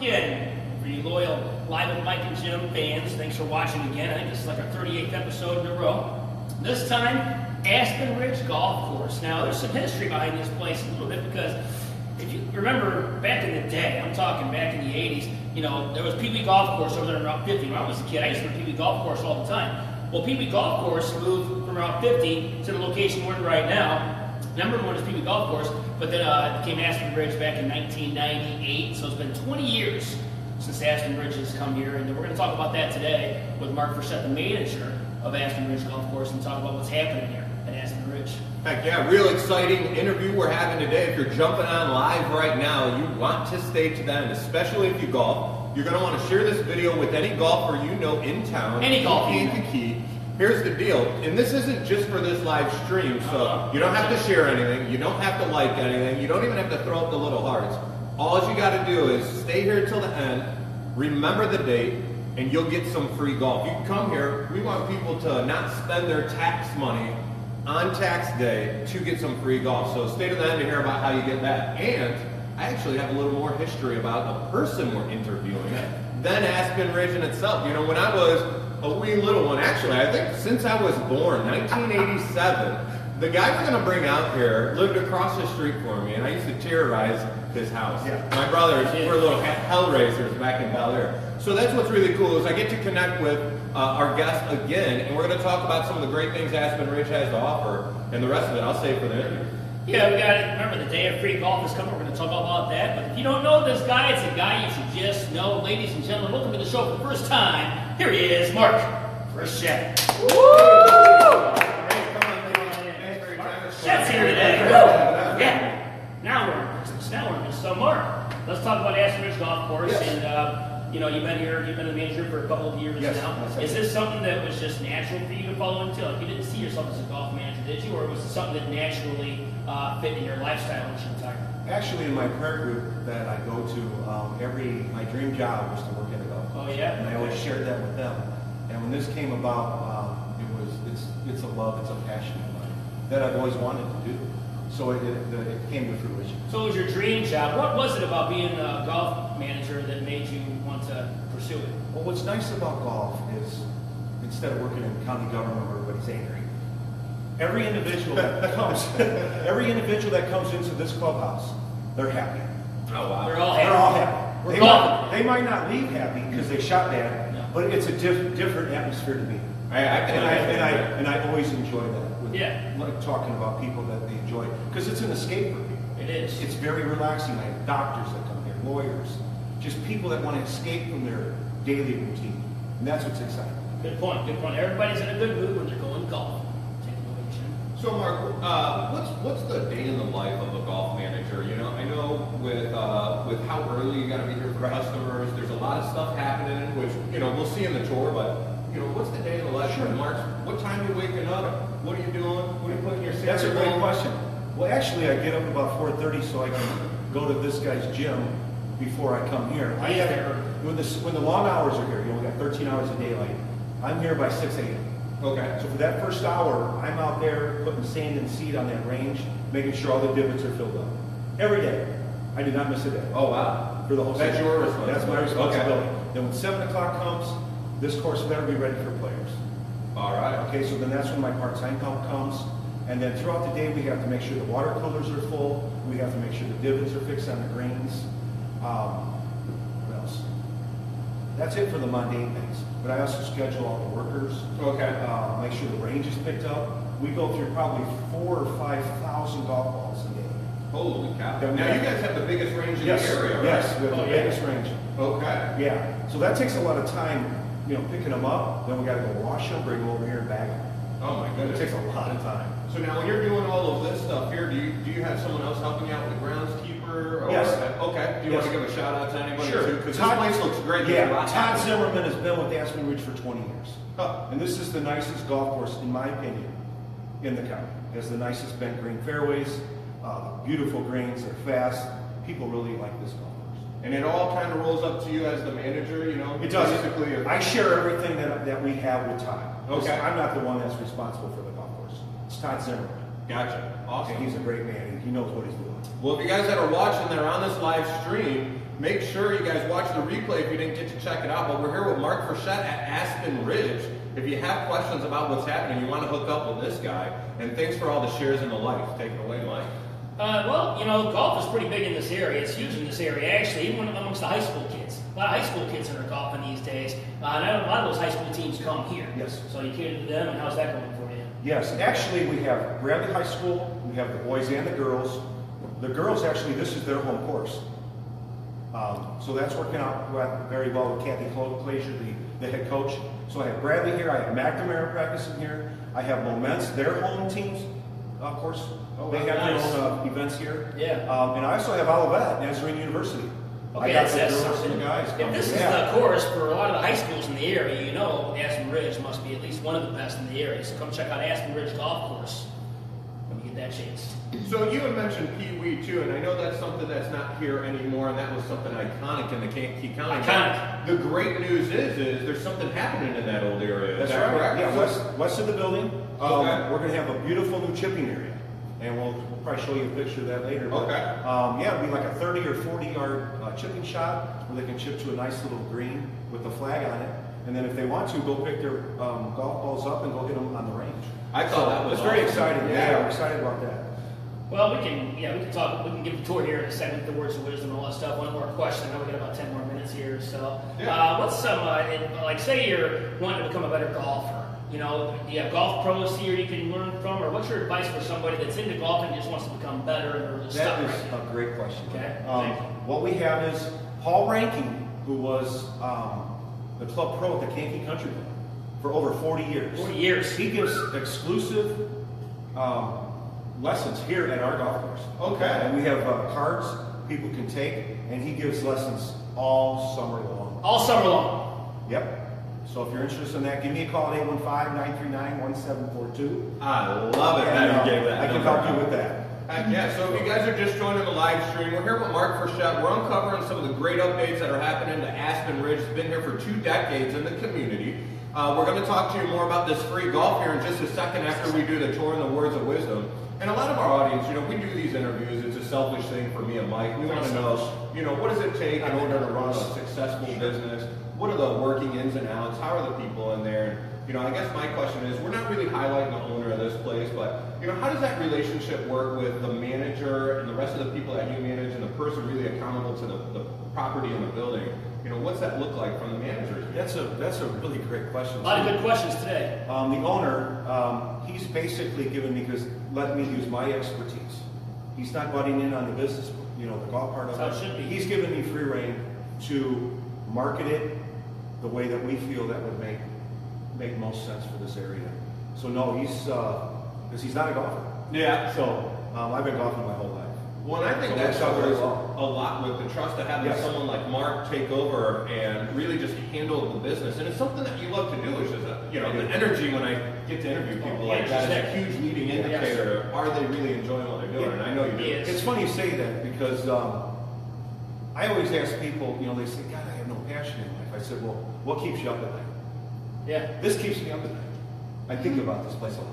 Again, for you loyal Live with Mike and Jim fans, thanks for watching again. I think this is like our 38th episode in a row. This time, Aspen Ridge Golf Course. Now, there's some history behind this place a little bit because if you remember back in the day, I'm talking back in the 80s, you know, there was Pee Wee Golf Course over there in Route 50. When I was a kid, I used to go to Pee Wee Golf Course all the time. Well, Pee Wee Golf Course moved from Route 50 to the location we're in right now. Number one is Pee Wee Golf Course, but then it became Aspen Ridge back in 1998. So it's been 20 years since Aspen Ridge has come here, and we're going to talk about that today with Mark Frechette, the manager of Aspen Ridge Golf Course, and talk about what's happening here at Aspen Ridge. Heck yeah, real exciting interview we're having today. If you're jumping on live right now, you want to stay to the end, especially if you golf. You're going to want to share this video with any golfer you know in town. Any golfer in Kuckie. Here's the deal, and this isn't just for this live stream, so you don't have to share anything, you don't have to like anything, you don't even have to throw up the little hearts. All you got to do is stay here till the end, remember the date, and you'll get some free golf. You can come here, we want people to not spend their tax money on tax day to get some free golf. So stay to the end to hear about how you get that. And I actually have a little more history about the person we're interviewing than Aspen Ridge in itself. You know, when I was a wee little one, actually, I think since I was born, 1987, the guy we're gonna bring out here lived across the street for me, and I used to terrorize his house. Yeah. My brothers were little hell raisers back in Bel Air. So that's what's really cool is I get to connect with our guest again, and we're gonna talk about some of the great things Aspen Ridge has to offer, and the rest of it I'll save for the interview. Yeah, we got it. Remember, the day of free golf is coming. We're going to talk all about that. But if you don't know this guy, it's a guy you should just know. Ladies and gentlemen, welcome to the show for the first time. Here he is, Mark Frechette. Woo! Frechette's here today. Woo! Yeah. Now we're in business. So, Mark, let's talk about Aspen Ridge Golf Course. Yes. And, you know, you've been here, you've been the manager for a couple of years now. Is this something that was just natural for you to follow into? Like, you didn't see yourself as a golf manager, did you? Or was it something that naturally fit in your lifestyle when you retired? Actually, in my prayer group that I go to, my dream job was to work in a golf course. Oh yeah, and I always shared that with them. And when this came about, it's a love, it's a passion of mine that I've always wanted to do. So it came to fruition. So it was your dream job. What was it about being a golf manager that made you want to pursue it? Well, what's nice about golf is instead of working in county government where everybody's angry, every individual that comes into this clubhouse, they're happy. Oh wow. They're all happy. They're all happy. They might not leave happy because they shot bad, but it's a different atmosphere to me. And I always enjoy that. Like talking about people that they enjoy because it's an escape for people. It is. It's very relaxing. I have doctors that come here, lawyers, just people that want to escape from their daily routine, and that's what's exciting. Good point. Good point. Everybody's in a good mood when they're going golf. So Mark, what's the day in the life of a golf manager? You know, I know with how early you got to be here for customers. There's a lot of stuff happening, which you know we'll see in the tour. But you know, what's the day in the life? Sure. Mark, what time are you waking up? What are you doing? What are you putting your? That's a great question. Well, actually, I get up about 4:30 so I can go to this guy's gym before I come here. When the long hours are here, you only got 13 hours of daylight. I'm here by 6 a.m. Okay. So for that first hour, I'm out there putting sand and seed on that range, making sure all the divots are filled up. Every day. I do not miss a day. Oh, wow. For the whole That's season. your responsibility. That's my responsibility. Okay. Then when 7 o'clock comes, this course better be ready for players. All right. Okay, so then that's when my part-time help comes. And then throughout the day, we have to make sure the water coolers are full. We have to make sure the divots are fixed on the greens. What else? That's it for the mundane things. But I also schedule all the workers. Okay. Make sure the range is picked up. We go through probably 4,000 or 5,000 golf balls a day. Holy cow. Now you guys have the biggest range in the area, right? Yes, we have the biggest range. Okay. Yeah. So that takes a lot of time, you know, picking them up. Then we got to go wash them, bring them over here and bag them. Oh my goodness. It takes a lot of time. So now when you're doing all of this stuff here, do you have someone else helping you out with the groundskeeper? Or Yes. Okay. Do you want to give a shout out to anybody Sure. too? Because this place looks great. Yeah. Todd Zimmerman has been with Aspen Ridge for 20 years. Huh. And this is the nicest golf course, in my opinion, in the county. It has the nicest bent green fairways, beautiful greens, they're fast. People really like this golf course. And it all kind of rolls up to you as the manager, you know? It does. Basically, I share everything that we have with Todd. Okay. I'm not the one that's responsible for the golf course. It's Todd Zimmerman. Gotcha. Awesome. And he's a great man. He knows what he's doing. Well, if you guys that are watching that are on this live stream, make sure you guys watch the replay if you didn't get to check it out. But we're here with Mark Frechette at Aspen Ridge. If you have questions about what's happening, you want to hook up with this guy. And thanks for all the shares and the likes. Take it away, Mike. Well, you know, golf is pretty big in this area. It's huge in this area, actually, even amongst the high school kids. A lot of high school kids are golfing these days. And a lot of those high school teams come here. Yes. So you cater to them, and how's that going for you? Yes, actually we have Bradley High School, we have the boys and the girls. The girls, actually, this is their home course. So that's working out very well with Kathy Glazier, the head coach. So I have Bradley here, I have McNamara practicing here, I have Moments, their home teams, of course. They have nice. their own events here. Yeah. And I also have Olivet, Nazarene University. Okay, I got the that's girls something. and the guys If coming. this is the course for a lot of the high schools in the area, you know Aspen Ridge must be at least one of the best in the area. So come check out Aspen Ridge Golf Course when you get that chance. So you had mentioned Pee Wee too, and I know that's something that's not here anymore, and that was something iconic in the Kankakee County. Iconic. The great news is there's something happening in that old area. That's is that right. correct? Yeah, west of the building. Okay. We're going to have a beautiful new chipping area. And we'll probably show you a picture of that later. But, Okay. yeah, it'll be like a 30 or 40 yard chipping shot where they can chip to a nice little green with a flag on it. And then if they want to, go pick their golf balls up and go hit them on the range. I thought that was It's very awesome. exciting. Yeah, we're excited about that. Well, we can talk. We can give a tour here in a second, the words of wisdom and all that stuff. One more question. I know we got about 10 more minutes here. So, what's some like? Say you're wanting to become a better golfer. You know, do you have golf pros here you can learn from, or what's your advice for somebody that's into golf and just wants to become better and stuff? That is a great question. Okay. What we have is Paul Rankin, who was the club pro at the Kankakee Country Club for over 40 years. 40 years. He gives exclusive lessons here at our golf course. Okay. And we have cards people can take, and he gives lessons all summer long. All summer long. Yep. So if you're interested in that, give me a call at 815-939-1742. I love it that you gave that I can number help you out. with that. Yeah, so if you guys are just joining the live stream, we're here with Mark Frechette. We're uncovering some of the great updates that are happening to Aspen Ridge. It's been here for 2 decades in the community. We're going to talk to you more about this free golf here in just a second after we do the tour and the words of wisdom. And a lot of our audience, you know, we do these interviews. It's a selfish thing for me and Mike. We want to know, you know, what does it take in order to run a successful business? What are the working ins and outs? How are the people in there? You know, I guess my question is, we're not really highlighting the owner of this place, but, you know, how does that relationship work with the manager and the rest of the people that you manage and the person really accountable to the property and the building? You know, what's that look like from the manager's view? That's a really great question. A lot of good questions today. The owner, he's basically given me, because let me use my expertise. He's not butting in on the business, you know, the golf part of That's how it should be. He's given me free reign to market it the way that we feel that would make most sense for this area. So no, because he's not a golfer. Yeah. So I've been golfing my whole life. Well, and I think So that's that's how goes very well. a lot with the trust of having Yes. someone like Mark take over and really just handle the business. And it's something that you love to do, which is, you know, the energy when I get to interview people like that is a huge leading indicator of are they really enjoying what they're doing? And I know you do. Yes. It's funny you say that because I always ask people, you know, they say, God, I have no passion in life. I said, well, what keeps you up at night? Yeah. This keeps me up at night. I think about this place a lot.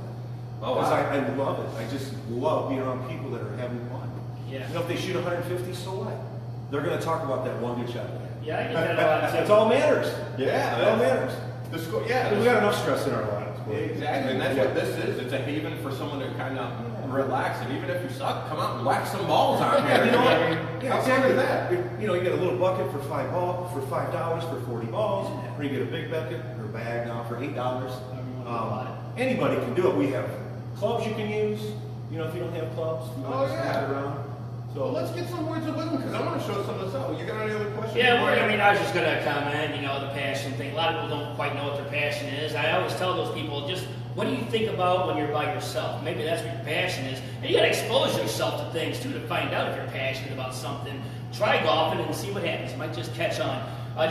Oh, Because wow. I love it. I just love being around people that are having fun. Yeah. You know, if they shoot 150, so what? They're going to talk about that one good shot. Yeah, I get that a lot too. That's all matters. Yeah, That all matters. The score, yeah. We got enough stress in our lives. Exactly, and that's what this is. It's a haven for someone to kind of relax. And even if you suck, come out and whack some balls out here. You know what? Yeah, how fun is that? You know, you get a little bucket for $5 for 40 balls, or you get a big bucket or bag now for $8. Anybody can do it. We have clubs you can use. You know, if you don't have clubs, you Oh, just yeah. have it around. So Well, let's get some words of wisdom because I want to show some of this out. You got any other questions? Yeah, I was just going to comment, you know, the passion thing. A lot of people don't quite know what their passion is. I always tell those people, just what do you think about when you're by yourself? Maybe that's what your passion is. And you got to expose yourself to things, too, to find out if you're passionate about something. Try golfing and see what happens. You might just catch on.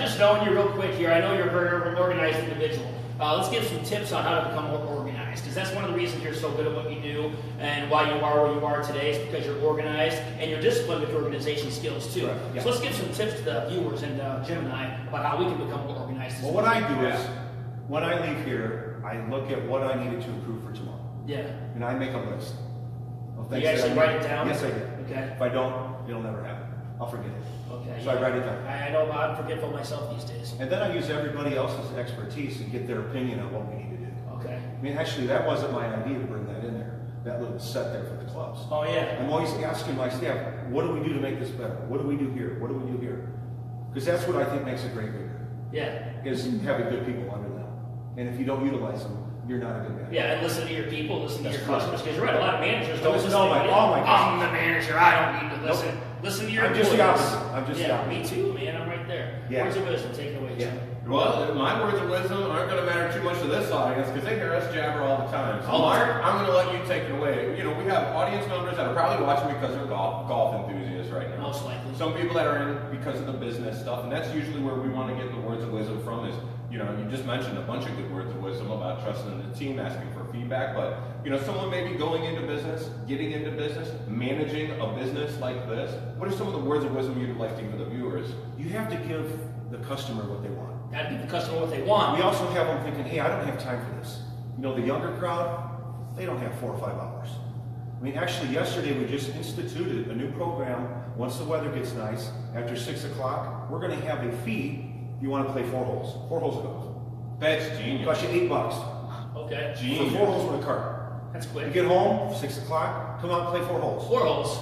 Just knowing you real quick here, I know you're a very organized individual. Let's give some tips on how to become more organized, because that's one of the reasons you're so good at what you do and why you are where you are today is because you're organized and you're disciplined with your organization skills too. Right, yeah. So let's give some tips to the viewers and Jim and I about how we can become more organized. as Well, what I do is, when I leave here, I look at what I needed to improve for tomorrow. Yeah. And I make a list of things You that actually I write need. it down? Yes, I do. Okay. If I don't, it'll never happen. I'll forget it. Okay. So I write it down. I know I'm forgetful myself these days. And then I use everybody else's expertise and get their opinion on what we need to do. Okay. I mean, actually, that wasn't my idea to bring that in there, that little set there for the clubs. Oh, yeah. I'm always asking my staff, what do we do to make this better? What do we do here? What do we do here? Because that's what I think makes a great leader, Yeah. is having good people under them. And if you don't utilize them, you're not a good manager. Yeah, and listen to your people, listen to That's your correct. customers, because you're right, a lot of managers don't listen to all my I'm the manager, I don't need to listen. Listen to your I'm just the employees. opposite. I'm just the Yeah, opposite. me too, man, I'm right there. Yeah. Words of wisdom, take it away, Yeah. Jim. Well, my words of wisdom aren't going to matter too much to this audience because they hear us jabber all the time. So, Oh. Mark, I'm going to let you take it away. You know, we have audience members that are probably watching because they're golf enthusiasts right now. Most likely. Some people that are in because of the business stuff, and that's usually where we want to get the words of wisdom from is, you know, you just mentioned a bunch of good words of wisdom about trusting the team, asking for feedback, but, you know, someone may be going into business, getting into business, managing a business like this. What are some of the words of wisdom you'd like to give the viewers? You have to give the customer what they want. Gotta give the customer what they want. We also have them thinking, hey, I don't have time for this. You know, the younger crowd, they don't have 4 or 5 hours. I mean, actually, yesterday we just instituted a new program. Once the weather gets nice, after 6 o'clock, we're going to have a fee if you want to play 4 holes. 4 holes of golf. That's It genius. costs you $8 Okay. for Genius. 4 holes with a cart. That's You quick. get home, 6 o'clock, come out and play 4 holes. 4 holes.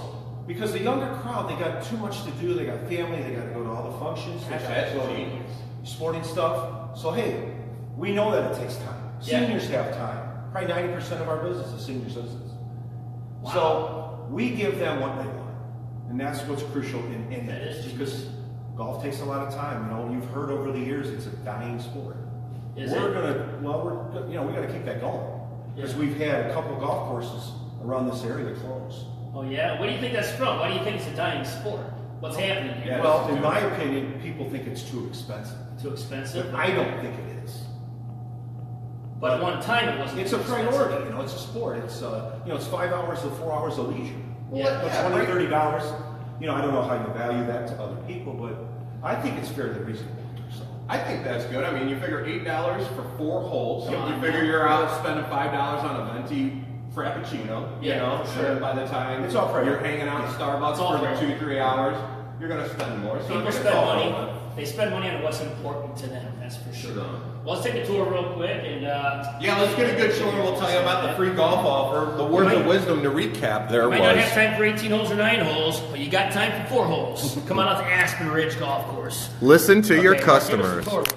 Because the younger crowd, they got too much to do. They got family. They got to go to all the functions. They got That's to go to genius. sporting stuff. So hey, we know that it takes time. Yeah. Seniors have time. Probably 90% of our business is senior citizens. Wow. So we give them what they want, and that's what's crucial in That it. is Because golf takes a lot of time. You know, you've heard over the years it's a dying sport. Is we're it? gonna, we got to keep that going because Yeah. we've had a couple of golf courses around this area close. Oh, yeah? What do you think that's from? Why do you think it's a dying sport? What's happening here? Yeah. Well, in my opinion, people think it's too expensive. Too expensive? But I don't think it is. But at one time it wasn't. It's too a expensive. priority, you know, it's a sport. It's, it's 5 hours to 4 hours of leisure. Yeah. It's $20, $30. You know, I don't know how you value that to other people, but I think it's fairly reasonable. So. I think that's good. I mean, you figure $8 for 4 holes. Come on, You figure man. you're out spending $5 on a venti frappuccino. You Yeah, know, for sure. and by the time It's all fair. you're hanging out at Starbucks It's all for fair. 2-3 hours, you're going to spend more. So I People think it's spend all money. relevant. They spend money on what's important to them, that's for sure. Sure. Well, let's take a tour real quick and Yeah, let's get a good tour and we'll tell you about the free golf offer. The words of wisdom to recap there You might not have was. time for 18 holes or 9 holes, but you got time for 4 holes. Come on out to Aspen Ridge Golf Course. Listen to your Okay, Mark, give us a customers. tour real quick.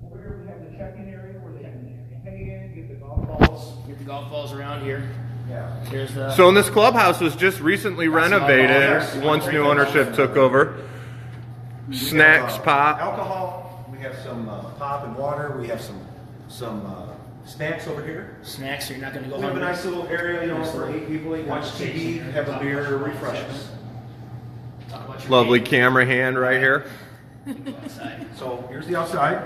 Over here we have the check-in area where they pay in, get the golf balls. Get the golf balls around here. Yeah. Here's the. So, this clubhouse was just recently renovated Yes. once new ownership took over. Snacks, We have, pop. alcohol. We have some pop and water. We have some snacks over here. Snacks, so you're not going to go We have a hungry. nice little area, you know, for 8 people. You watch TV, have a beer, refreshments. Talk about your Lovely game. camera hand right here. Go outside. So here's the outside.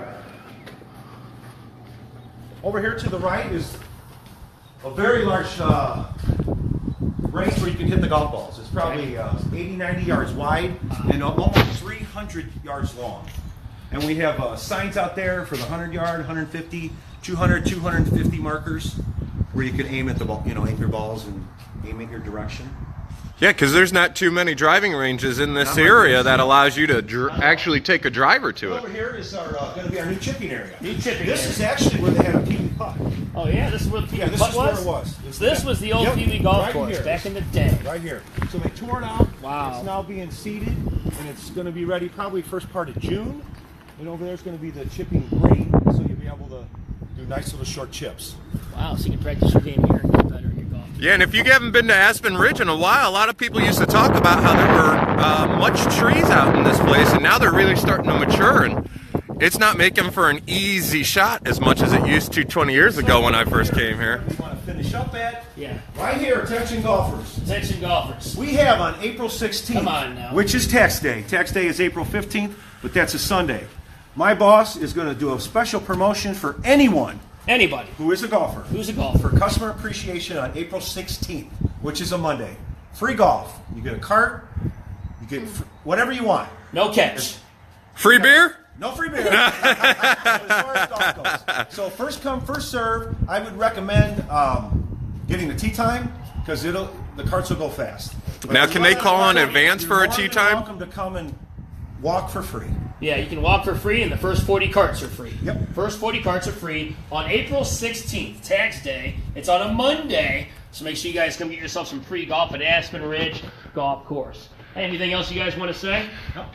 Over here to the right is a very large range where you can hit the golf balls. It's probably 80, 90 yards wide and almost 300 yards long. And we have signs out there for the 100-yard, 150, 200, 250 markers where you can aim at the ball, aim your balls and aim at your direction. Yeah, because there's not too many driving ranges in this Not like area this. that allows you to actually take a driver to Over it. here is our going to be our new chipping area. New chipping This area. is actually where they had a PB putt. Oh, yeah, this is where the Pee Yeah, Wee this putt is where was? it was. So this was the old Yep, Pee Wee golf right course here. back in the day. Right here. So they tore it out. Wow. It's now being seeded, and it's going to be ready probably first part of June. And over there's going to be the chipping green, so you'll be able to do nice little short chips. Wow, so you can practice your game here and get better in your golf. Yeah, and if you haven't been to Aspen Ridge in a while, a lot of people used to talk about how there were much trees out in this place, and now they're really starting to mature, and it's not making for an easy shot as much as it used to 20 years ago when I first came here. We want to finish up at Yeah. right here, attention golfers. Attention golfers. We have on April 16th, Come on now. which is tax day. Tax day is April 15th, but that's a Sunday. My boss is going to do a special promotion for anyone Anybody who is a golfer. who's a For golfer. customer appreciation on April 16th, which is a Monday. Free golf. You get a cart, you get whatever you want. No catch. Free beer? No free beer. As far as golf goes. So first come, first serve. I would recommend getting the tee time because the carts will go fast. Now, can they call in advance You're for a more tee than time? welcome to come and walk for free. Yeah, you can walk for free, and the first 40 carts are free. Yep. First 40 carts are free on April 16th, Tax Day. It's on a Monday, so make sure you guys come get yourself some free golf at Aspen Ridge Golf Course. Hey, anything else you guys want to say?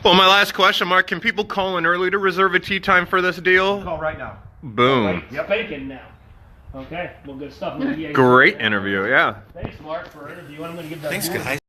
Well, my last question, Mark, can people call in early to reserve a tee time for this deal? Call right now. Boom. Right, Bacon now. Okay, well, good stuff. Great interview, yeah. Thanks, Mark, for interviewing. I'm going to give that. Thanks, guys.